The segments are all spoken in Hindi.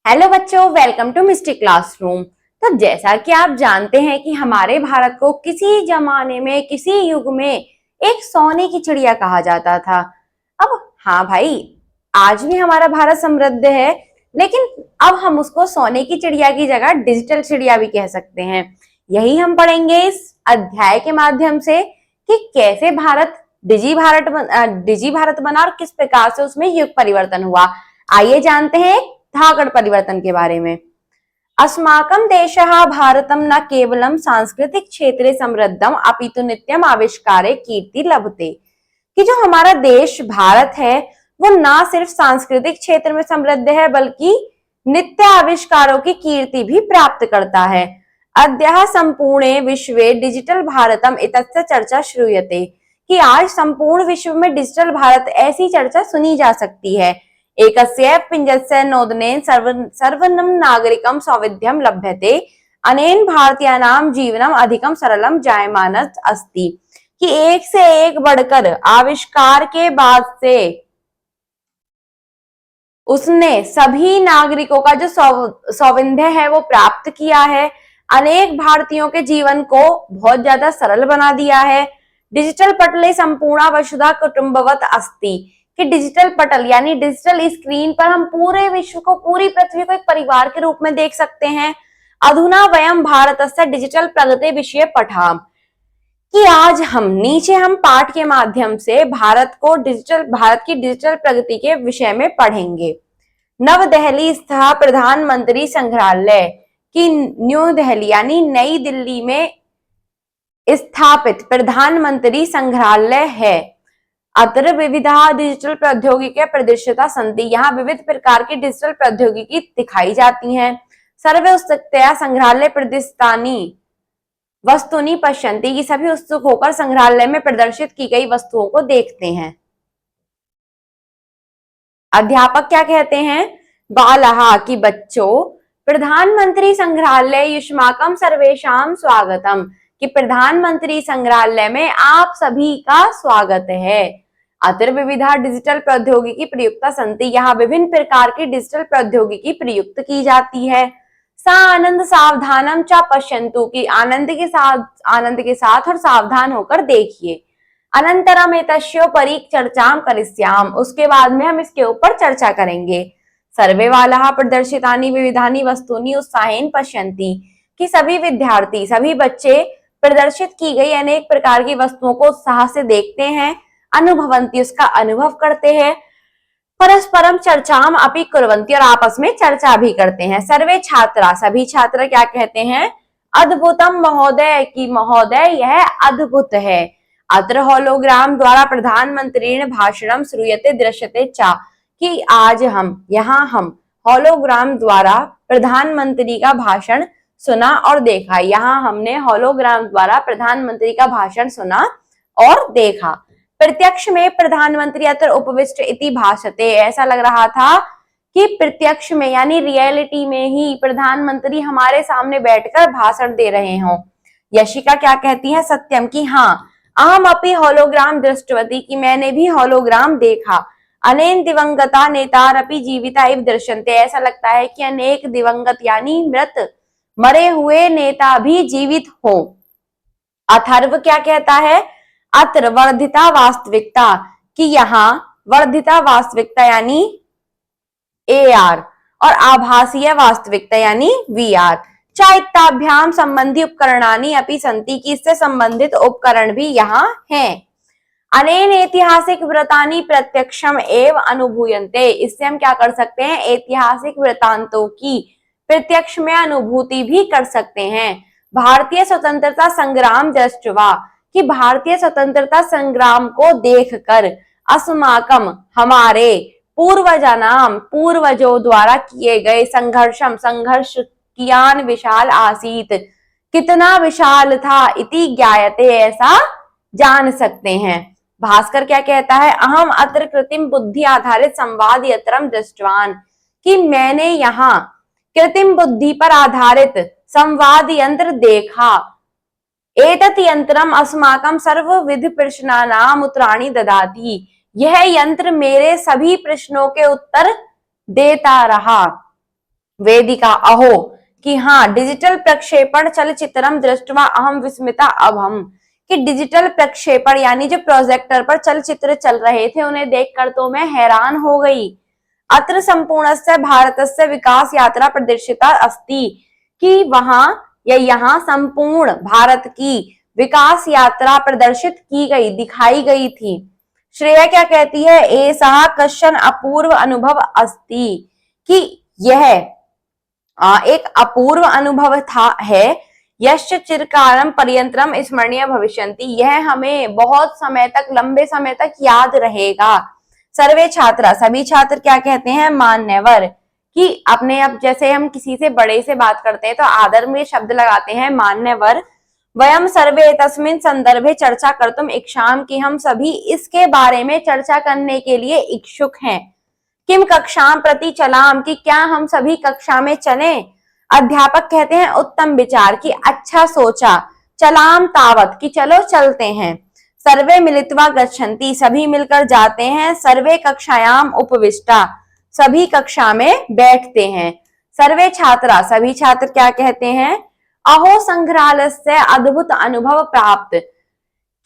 हेलो बच्चों, वेलकम टू मिस्टी क्लासरूम। तो जैसा कि आप जानते हैं कि हमारे भारत को किसी जमाने में, किसी युग में एक सोने की चिड़िया कहा जाता था। अब हाँ भाई, आज भी हमारा भारत समृद्ध है, लेकिन अब हम उसको सोने की चिड़िया की जगह डिजिटल चिड़िया भी कह सकते हैं। यही हम पढ़ेंगे इस अध्याय के माध्यम से कि कैसे डिजी भारत बना और किस प्रकार से उसमें युग परिवर्तन हुआ। आइए जानते हैं धाकड़ परिवर्तन के बारे में। अस्माकं देशः भारतम न केवलम सांस्कृतिक क्षेत्रे समृद्धम अपितु नित्यम आविष्कारे कीर्ति लभते। कि जो हमारा देश भारत है वो ना सिर्फ सांस्कृतिक क्षेत्र में समृद्ध है बल्कि नित्य आविष्कारों की कीर्ति भी प्राप्त करता है। अद्यः संपूर्णे विश्वे डिजिटल भारतम इत्यस्य चर्चा श्रूयते। कि आज संपूर्ण विश्व में डिजिटल भारत ऐसी चर्चा सुनी जा सकती है। एकस्य पिञ्जस्य नोदनेन सर्वनं नागरिकं सौविध्यं लभ्यते। अनेन भारतीयानां जीवनम अधिकम सरलम जायमान अस्ति। कि एक से एक बढ़कर आविष्कार के बाद से उसने सभी नागरिकों का जो सौविध्य है वो प्राप्त किया है। अनेक भारतीयों के जीवन को बहुत ज्यादा सरल बना दिया है। डिजिटल पटले संपूर्ण वसुधा कुटुंबवत अस्ति। कि डिजिटल पटल यानी डिजिटल स्क्रीन पर हम पूरे विश्व को, पूरी पृथ्वी को एक परिवार के रूप में देख सकते हैं। अधुना वयम भारतस्य डिजिटल प्रगति विषय पठाम। कि आज हम पाठ के माध्यम से भारत की डिजिटल प्रगति के विषय में पढ़ेंगे। नवदहली स्थित प्रधानमंत्री संग्रहालय की न्यू दिल्ली यानी नई दिल्ली में स्थापित प्रधानमंत्री संग्रहालय है। अत्र विविधा डिजिटल प्रौद्योगिकी प्रदर्शिता संति। यहाँ विविध प्रकार की डिजिटल प्रौद्योगिकी दिखाई जाती हैं। सर्वे उत्सुकतया संग्रहालय प्रदर्शितानि वस्तुनि पश्यन्ति। की सभी उत्सुक होकर संग्रहालय में प्रदर्शित की गई वस्तुओं को देखते हैं। अध्यापक क्या कहते हैं? बालहा की बच्चों, प्रधानमंत्री संग्रहालय युष्माकम सर्वेशाम स्वागतम। कि प्रधानमंत्री संग्रहालय में आप सभी का स्वागत है। अत्र विविधा डिजिटल प्रौद्योगिकी प्रयुक्ता संति। यहाँ विभिन्न प्रकार की डिजिटल प्रौद्योगिकी प्रयुक्त की जाती है। सा आनंद सावधानम च पश्यन्तु। की आनंद के साथ और सावधान होकर देखिए। अनंतरम एतस्योपरि चर्चाम करिष्याम। उसके बाद में हम इसके ऊपर चर्चा करेंगे। सर्वे वाला प्रदर्शितानि विविधानि वस्तुनि उत्साहेन पश्यन्ति। कि सभी विद्यार्थी, सभी बच्चे प्रदर्शित की गई अनेक प्रकार की वस्तुओं को उत्साह से देखते हैं। अनुभवंती, उसका अनुभव करते हैं। परस्परम चर्चाम अपि कुर्वन्ति, और आपस में चर्चा भी करते हैं। सर्वे छात्रा, सभी छात्र क्या कहते हैं? अद्भुतम महोदय। की महोदय यह अद्भुत है। अत्र होलोग्राम द्वारा प्रधानमंत्री ने भाषणम श्रूयते दृश्यते चा। कि आज हम होलोग्राम द्वारा प्रधानमंत्री का भाषण सुना और देखा। यहाँ हमने होलोग्राम द्वारा प्रधानमंत्री का भाषण सुना और देखा। प्रत्यक्ष में प्रधानमंत्री अत्र उपविष्ट इति भाषते। ऐसा लग रहा था कि प्रत्यक्ष में यानी रियलिटी में ही प्रधानमंत्री हमारे सामने बैठकर भाषण दे रहे हों। यशिका क्या कहती है? सत्यम। की हाँ, अहम अपि होलोग्राम दृष्टवती। की मैंने भी होलोग्राम देखा। अनेन दिवंगता नेतारपि जीविता इव दृश्यन्ते। ऐसा लगता है कि अनेक दिवंगत यानी मरे हुए नेता भी जीवित हो। अथर्व क्या कहता है? अत्र वर्धिता वास्तविकता। कि यहाँ वर्धिता वास्तविकता यानी AR और आभासीय वास्तविकता यानी VR। चैत्याभ्याम संबंधी उपकरणानि अपि संति। की इससे संबंधित उपकरण भी यहाँ हैं। अनेन ऐतिहासिक व्रतानि प्रत्यक्षम एव अनुभूयन्ते। इससे हम क्या कर सकते हैं? ऐतिहासिक वृतांतों की प्रत्यक्ष में अनुभूति भी कर सकते हैं। भारतीय स्वतंत्रता संग्राम दृष्ट्वा। कि भारतीय स्वतंत्रता संग्राम को देखकर अस्माकम हमारे पूर्वजों द्वारा किए गए संघर्ष कियान विशाल आसीत। कितना विशाल था इति ज्ञायते। ऐसा जान सकते हैं। भास्कर क्या कहता है? अहम अत्र कृत्रिम बुद्धि आधारित संवाद यंत्रम दृष्टवान। कि मैंने यहाँ कृत्रिम बुद्धि पर आधारित संवाद यंत्र देखा। एतत् यंत्रम अस्माकं सर्वविध प्रश्नानाम उत्तराणि ददाति। यह यंत्र मेरे सभी प्रश्नों के उत्तर देता रहा। वेदिका अहो कि हाँ डिजिटल प्रक्षेपण चलचित्रम दृष्टवा अहम विस्मिता अभम, कि डिजिटल प्रक्षेपण यानी जो प्रोजेक्टर पर चलचित्र चल रहे थे उन्हें देखकर तो मैं हैरान हो गई। अत्र संपूर्णस्य भारतस्य विकास यात्रा प्रदर्शिता अस्ति, कि वहां या यहाँ संपूर्ण भारत की विकास यात्रा प्रदर्शित की गई, दिखाई गई थी। श्रेया क्या कहती है, एषः कश्चन अपूर्व अनुभव अस्ति, कि यह एक अपूर्व अनुभव है। यश्च चिरकालम पर्यंतरम स्मरणीय भविष्यन्ति, यह हमें बहुत समय तक, लंबे समय तक याद रहेगा। सर्वे छात्र, सभी छात्र क्या कहते हैं, मान्यवर, कि अपने, अब जैसे हम किसी से बड़े से बात करते हैं तो आदर में शब्द लगाते हैं मान्यवर। वयम सर्वे तस्मिन संदर्भे चर्चा कर्तुम इच्छाम, कि हम सभी इसके बारे में चर्चा करने के लिए इच्छुक हैं। किम कक्षाम प्रति चलाम, कि क्या हम सभी कक्षा में चलें। अध्यापक कहते हैं उत्तम विचार, कि अच्छा सोचा। चलाम तावत, कि चलो चलते हैं। सर्वे मिलित्वा गच्छन्ति, सभी मिलकर जाते हैं। सर्वे कक्षायाम उपविष्टा, सभी कक्षा में बैठते हैं। सर्वे छात्रा, सभी छात्र क्या कहते हैं, अहो संग्रहालय से अद्भुत अनुभव प्राप्त,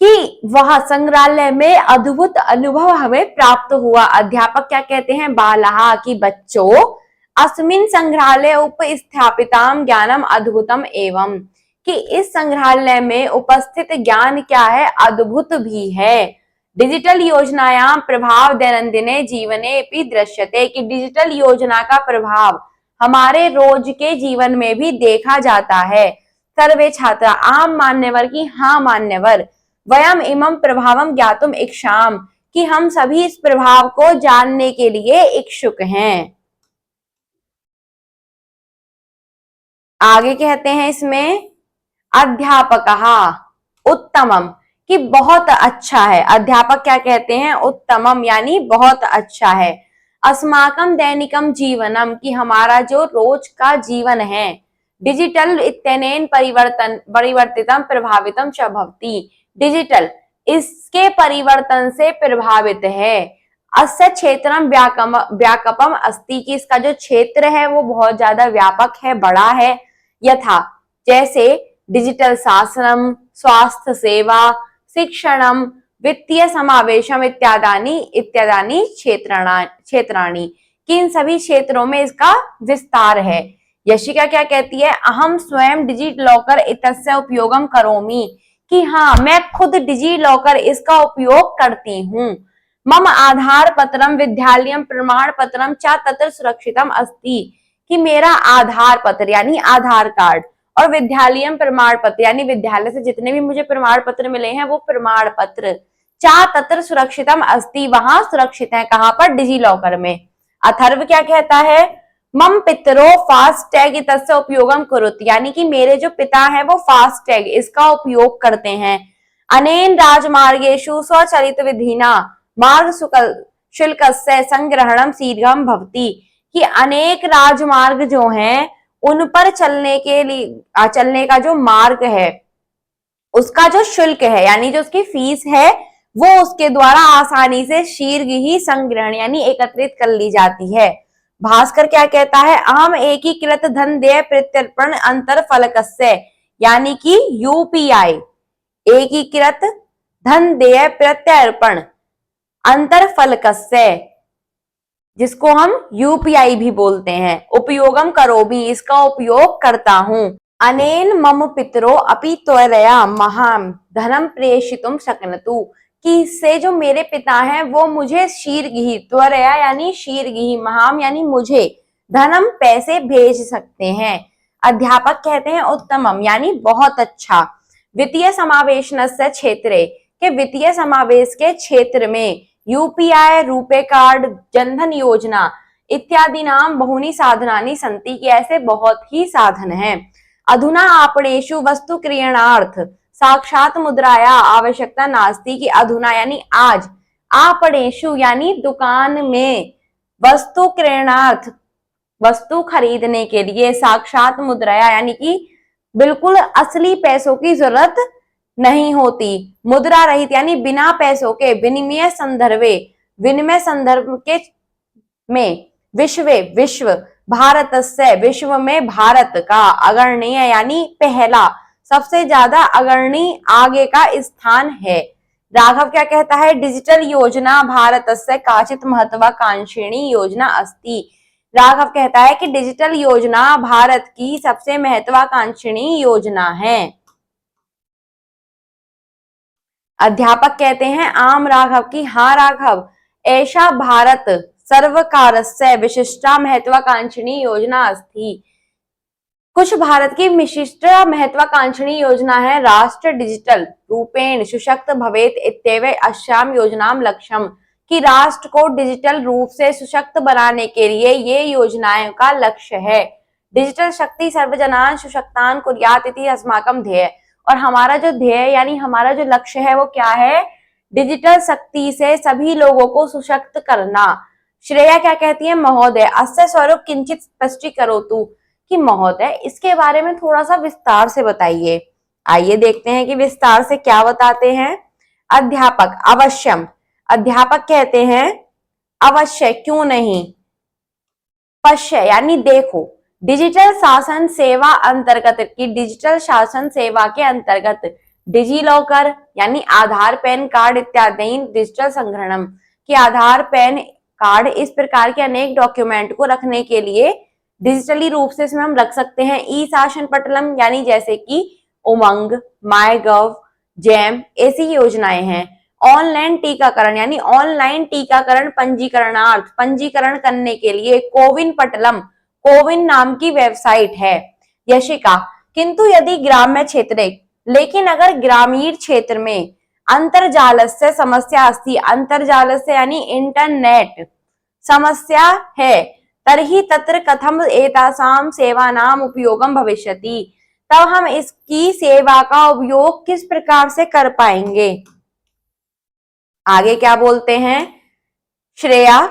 कि वह संग्रहालय में अद्भुत अनुभव हमें प्राप्त हुआ। अध्यापक क्या कहते हैं, बालहा, कि बच्चों, अस्मिन संग्रहालय उपस्थापिताम ज्ञानम अद्भुतम एवं, कि इस संग्रहालय में उपस्थित ज्ञान क्या है, अद्भुत भी है। डिजिटल योजनायाम प्रभाव दैनंदिने जीवने भी दृश्यते, कि डिजिटल योजना का प्रभाव हमारे रोज के जीवन में भी देखा जाता है। सर्वे छात्रा, आम मान्यवर, की हाँ मान्यवर। वयम इमं प्रभावम ज्ञातुम इच्छाम, कि हम सभी इस प्रभाव को जानने के लिए इच्छुक हैं। आगे कहते हैं इसमें, अध्यापकः उत्तमम, कि बहुत अच्छा है। अध्यापक क्या कहते हैं, उत्तमम यानी बहुत अच्छा है। अस्माकम दैनिकम जीवनम, कि हमारा जो रोज का जीवन है। डिजिटल इत्यनेन परिवर्तितम प्रभावितम च भवति, डिजिटल इसके परिवर्तन से प्रभावित है। अस्य क्षेत्रम व्यापकम अस्ति, कि इसका जो क्षेत्र है वो बहुत ज्यादा व्यापक है, बड़ा है। यथा, जैसे डिजिटल शासनम, स्वास्थ्य सेवा, शिक्षणम, वित्तीय समावेशम इत्यादि क्षेत्राणि, कि इन सभी क्षेत्रों में इसका विस्तार है। यशिका क्या कहती है, अहम स्वयं डिजी लॉकर इत्यस्य उपयोगम करोमि, कि हाँ मैं खुद डिजी लॉकर इसका उपयोग करती हूँ। मम आधार पत्रम विद्यालयम प्रमाण पत्रम च तत्र सुरक्षितम अस्ति, कि मेरा आधार पत्र यानी आधार कार्ड और विद्यालयम प्रमाण पत्र यानी विद्यालय से जितने भी मुझे प्रमाण पत्र मिले हैं वो प्रमाण पत्र चा तत्र सुरक्षितम अस्ति, वहां सुरक्षित है। कहां पर, डिजी लॉकर में। अथर्व क्या कहता है, मम पितरो फास्टैग इत्यस्य उपयोगम कुरुत, यानी कि मेरे जो पिता है वो फास्टैग इसका उपयोग करते हैं। अनेन राजमार्गेषु स्वचालित विधिना मार्ग शुल्कस्य संग्रहणम शीघ्रम भवति, कि अनेक राजमार्ग जो हैं उन पर चलने का जो मार्ग है उसका जो शुल्क है यानी जो उसकी फीस है वो उसके द्वारा आसानी से शीघ्र ही संग्रहण यानी एकत्रित कर ली जाती है। भास्कर क्या कहता है, अहम एकीकृत धन देय प्रत्यर्पण अंतर फलकस्य, यानी कि यूपीआई, एकीकृत धन देय प्रत्यर्पण अंतर फलकस्य, जिसको हम यूपीआई भी बोलते हैं, उपयोगम करोमि इसका उपयोग करता हूं। अनेन मम पितरो अपि त्वरया महाम धनम प्रेषितुम शक्नतु, कि इससे जो मेरे पिता हैं वो मुझे शीघ्र, त्वरया यानी शीघ्र, महाम यानी मुझे, धनम पैसे भेज सकते हैं। अध्यापक कहते हैं उत्तमम यानी बहुत अच्छा। वित्तीय समावेशनस्य क्षेत्रे, के वित्तीय समावेश के क्षेत्र में यूपीआई, रुपे कार्ड, जनधन योजना इत्यादि नाम बहुनी साधनानि सन्ति, कि ऐसे बहुत ही साधन हैं। अधुना आपणेषु वस्तु क्रयणार्थ साक्षात मुद्राया आवश्यकता नास्ति, कि अधुना यानी आज, आपणेषु यानी दुकान में, वस्तु क्रयणार्थ वस्तु खरीदने के लिए, साक्षात मुद्राया यानी कि बिल्कुल असली पैसों की जरूरत नहीं होती, मुद्रा रहित यानी बिना पैसों के, विनिमय संदर्भ के में विश्व भारतस्य विश्व में भारत का अग्रणीय यानी पहला सबसे ज्यादा अग्रणी आगे का स्थान है। राघव क्या कहता है, डिजिटल योजना भारतस्य काचित महत्वाकांक्षिणी योजना अस्ति। राघव कहता है कि डिजिटल योजना भारत की सबसे महत्वाकांक्षिणी योजना है। अध्यापक कहते हैं आम राघव की हाँ राघव, ऐसा भारत सर्वकारस्य विशिष्टा महत्वाकांक्षिणी योजना अस्ति। कुछ भारत की विशिष्ट महत्वाकांक्षी योजना है। राष्ट्र डिजिटल रूपेण सशक्त भवेत इत्येव अस्याम योजनाम लक्ष्यम, कि राष्ट्र को डिजिटल रूप से सशक्त बनाने के लिए ये योजनाएं का लक्ष्य है। डिजिटल शक्ति सर्वजनान सशक्तान कुर्यात इति अस्माकं ध्येय, और हमारा जो ध्येय यानी हमारा जो लक्ष्य है वो क्या है, डिजिटल शक्ति से सभी लोगों को सशक्त करना। श्रेया क्या कहती है, महोदय अस्य स्वरूप किंचित स्पष्टीकरोतु, कि महोदय इसके बारे में थोड़ा सा विस्तार से बताइए। आइए देखते हैं कि विस्तार से क्या बताते हैं। अध्यापक अवश्यम, अध्यापक कहते हैं अवश्य क्यों नहीं, पश्य यानी देखो, डिजिटल शासन सेवा अंतर्गत की डिजिटल शासन सेवा के अंतर्गत डिजी लॉकर यानी आधार पैन कार्ड इत्यादि डिजिटल संग्रहणम, कि आधार पैन कार्ड इस प्रकार के अनेक डॉक्यूमेंट को रखने के लिए डिजिटली रूप से इसमें हम रख सकते हैं। ई शासन पटलम यानी जैसे कि उमंग, माई गव, जैम ऐसी योजनाएं हैं। ऑनलाइन टीकाकरण यानी ऑनलाइन टीकाकरण पंजीकरणार्थ पंजीकरण करने के लिए कोविन पटलम, कोविन नाम की वेबसाइट है। यशिका किंतु यदि ग्राम्य क्षेत्र, लेकिन अगर ग्रामीण क्षेत्र में अंतर्जाल से समस्या अस्ति, अंतर्जाल से यानी इंटरनेट समस्या है, तर्हि तत्र कथम एतासाम सेवानाम उपयोगम भविष्यति, तब हम इसकी सेवा का उपयोग किस प्रकार से कर पाएंगे। आगे क्या बोलते हैं, श्रेया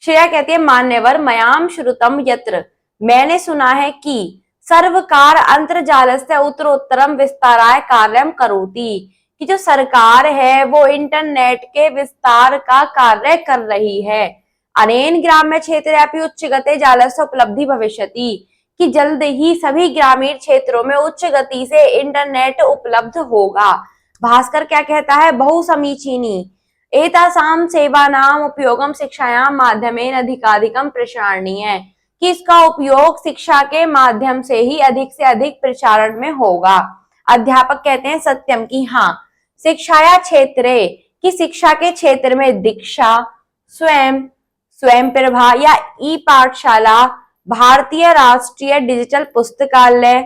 कहती है मान्यवर मयाम श्रुतम यत्र, मैंने सुना है कि सर्वकार अंतर्जाल से उत्तरोत्तरम विस्ताराय कार्यम करोति, कि जो सरकार है वो इंटरनेट के विस्तार का कार्य कर रही है। अनेन ग्राम्य क्षेत्र उच्चगते जालस्य उपलब्धि भविष्यति, कि जल्द ही सभी ग्रामीण क्षेत्रों में उच्च गति से इंटरनेट उपलब्ध होगा। भास्कर क्या कहता है, बहु समीचीनी एतासाम सेवानाम उपयोगम शिक्षायाम माध्यमेन अधिकाधिकम प्रसारणीय, कि इसका उपयोग शिक्षा के माध्यम से ही अधिक से अधिक प्रसारण में होगा। अध्यापक कहते हैं सत्यम, की हाँ शिक्षाया क्षेत्रे, कि शिक्षा के क्षेत्र में दीक्षा, स्वयं प्रभा या ई पाठशाला, भारतीय राष्ट्रीय डिजिटल पुस्तकालय,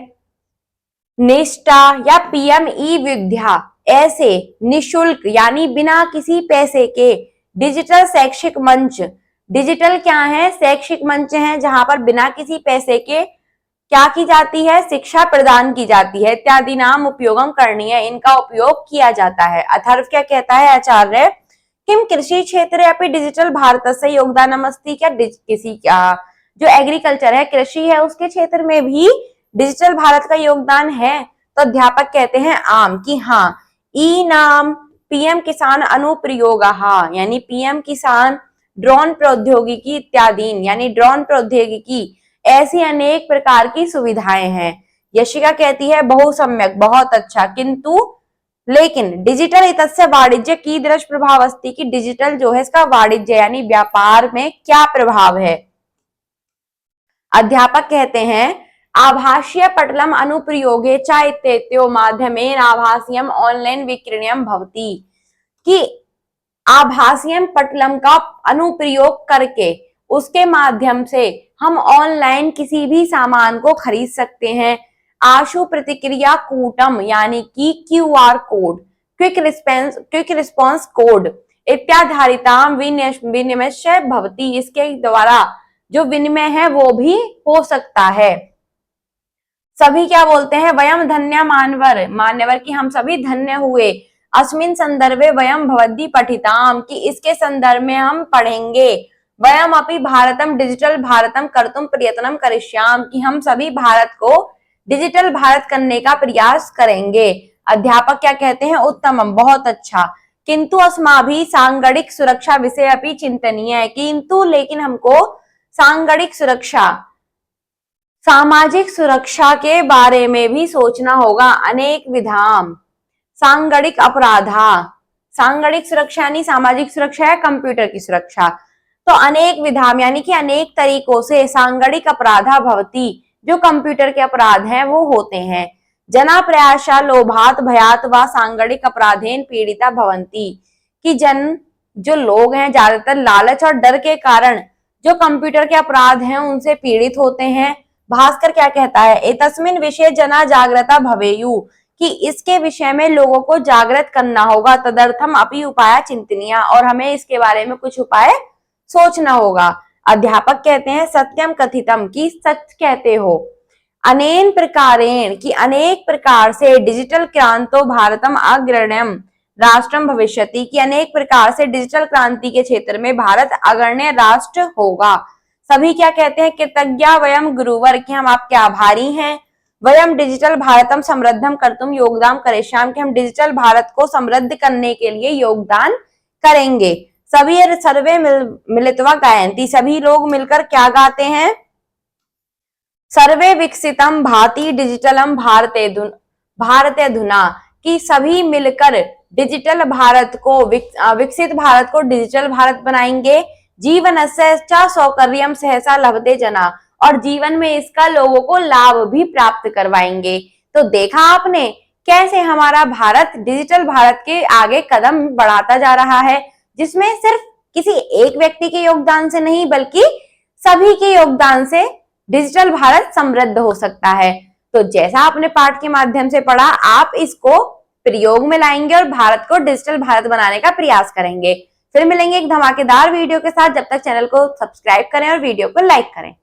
निष्ठा या पीएम ई विद्या ऐसे निशुल्क यानी बिना किसी पैसे के डिजिटल शैक्षिक मंच, डिजिटल क्या है, शैक्षिक मंच है जहां पर बिना किसी पैसे के क्या की जाती है, शिक्षा प्रदान की जाती है। इत्यादि नाम उपयोगम करनी है, इनका उपयोग किया जाता है। अथर्व क्या कहता है आचार्य, किम कृषि क्षेत्र या फिर डिजिटल भारत से योगदान अस्ति, क्या किसी जो एग्रीकल्चर है, कृषि है, उसके क्षेत्र में भी डिजिटल भारत का योगदान है। तो अध्यापक कहते हैं आम, की हाँ ई नाम पीएम किसान अनुप्रयोग, यानी पीएम किसान, ड्रोन प्रौद्योगिकी इत्यादि यानी ड्रोन प्रौद्योगिकी ऐसी अनेक प्रकार की सुविधाएं हैं। यशिका कहती है बहु सम्यक बहुत अच्छा, किंतु लेकिन डिजिटल इतस्य वाणिज्य की दृश प्रभाव अस्ति, की डिजिटल जो है इसका वाणिज्य यानी व्यापार में क्या प्रभाव है। अध्यापक कहते हैं आभासीय पटलम अनुप्रयोगे च इत्येतयो माध्यमेन आभासीयम ऑनलाइन विक्रयणम भवति, कि आभासीय पटलम का अनुप्रयोग करके उसके माध्यम से हम ऑनलाइन किसी भी सामान को खरीद सकते हैं। आशु प्रतिक्रिया कूटम यानी कि QR code, quick response code इत्याधारिताम विनिमय भवति, इसके द्वारा जो विनिमय है वो भी हो सकता है। सभी क्या बोलते हैं, वयम धन्य मान्यवर की हम सभी धन्य हुए। अस्मिन संदर्भे वयम भवद्दि पठिताम, की इसके संदर्भ में हम पढ़ेंगे। वयम अपि भारतम डिजिटल भारतम कर्तुम प्रयत्नम करिष्याम, कि हम सभी भारत को डिजिटल भारत करने का प्रयास करेंगे। अध्यापक क्या कहते हैं, उत्तमम बहुत अच्छा, किंतु अस्माभि सांगणिक सुरक्षा विषय अपनी चिंतनीय है, किंतु लेकिन हमको सांगठनिक सुरक्षा, सामाजिक सुरक्षा के बारे में भी सोचना होगा। अनेक विधाम, सांगठनिक अपराधा, सांगठनिक सुरक्षा यानी सामाजिक सुरक्षा है, कंप्यूटर की सुरक्षा। तो अनेक विधाम यानी कि अनेक तरीकों से सांगठनिक अपराधा भवति, जो कंप्यूटर के अपराध हैं वो होते हैं। जना प्रयासा लोभात भयात व सांगठनिक अपराधेन पीड़िता भवंती, कि जो लोग हैं ज्यादातर लालच और डर के कारण जो कंप्यूटर के अपराध हैं उनसे पीड़ित होते हैं। भास्कर क्या कहता है, एतस्मिन विषय जना जागृता भवेयु, कि इसके विषय में लोगों को जागृत करना होगा। तदर्थम अपि उपाय चिंतनीय, और हमें इसके बारे में कुछ उपाय सोचना होगा। अध्यापक कहते हैं सत्यम कथितम, की सच कहते हो। अनेन प्रकारेण, की अनेक प्रकार से, डिजिटल क्रांतो भारतम अग्रण्यम राष्ट्रम भविष्यति, की अनेक प्रकार से डिजिटल क्रांति के क्षेत्र में भारत अग्रण्य राष्ट्र होगा। सभी क्या कहते हैं, कृतज्ञा वयम गुरुवर, कि हम आपके आभारी हैं। वयम डिजिटल भारतम समृद्धम कर्तुम योगदान करेश्याम, कि हम डिजिटल भारत को समृद्ध करने के लिए योगदान करेंगे। सभी सर्वे मिलित्वा गायन्ति, सभी लोग मिलकर क्या गाते हैं, सर्वे विकसितम भाति डिजिटलम भारतेधुना, कि सभी मिलकर डिजिटल भारत को, विकसित भारत को डिजिटल भारत बनाएंगे। जीवनस्य च सौकर्यम सहसा लभते जना, और जीवन में इसका लोगों को लाभ भी प्राप्त करवाएंगे। तो देखा आपने कैसे हमारा भारत डिजिटल भारत के आगे कदम बढ़ाता जा रहा है, जिसमें सिर्फ किसी एक व्यक्ति के योगदान से नहीं बल्कि सभी के योगदान से डिजिटल भारत समृद्ध हो सकता है। तो जैसा आपने पाठ के माध्यम से पढ़ा, आप इसको प्रयोग में लाएंगे और भारत को डिजिटल भारत बनाने का प्रयास करेंगे। फिर मिलेंगे एक धमाकेदार वीडियो के साथ। जब तक चैनल को सब्सक्राइब करें और वीडियो को लाइक करें।